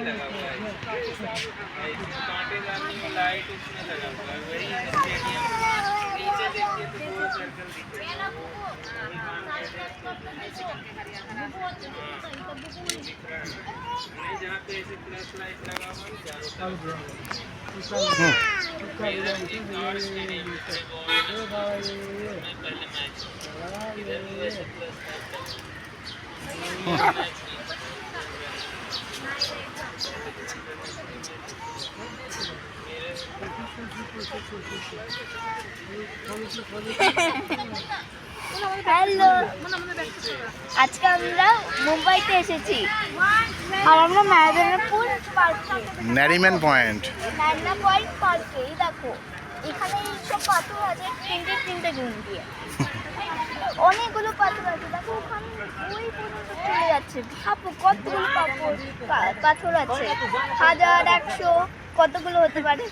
लगा हुआ है, कांटेदार नहीं, लाइट उसमें लगा हुआ है, वही स्टेडियम नीचे देखिए तो गोल सर्कल दिख रहा है, नहीं जहाँ पे ऐसे प्लस लाइट लगा हुआ है चारों तरफ इंडोर स्टेडियम में पहले मैच इधर भी वैसे प्लस হ্যালো, আজকে আমরা মুম্বাইতে এসেছি আর আমরা ম্যারিনাপুর পার্কে, ন্যারিম্যান পয়েন্ট। ম্যারিনা পয়েন্ট পার্কে। এই দেখো এখানে সব পাথর আছে তিনটে তিনটে জুন দিয়ে, অনেকগুলো পাথর আছে। দেখো ওখানে ওই পর্যন্ত চলে যাচ্ছে, ভাবো কতগুলো পাথর আছে, 1000 100 কতগুলো হতে পারে।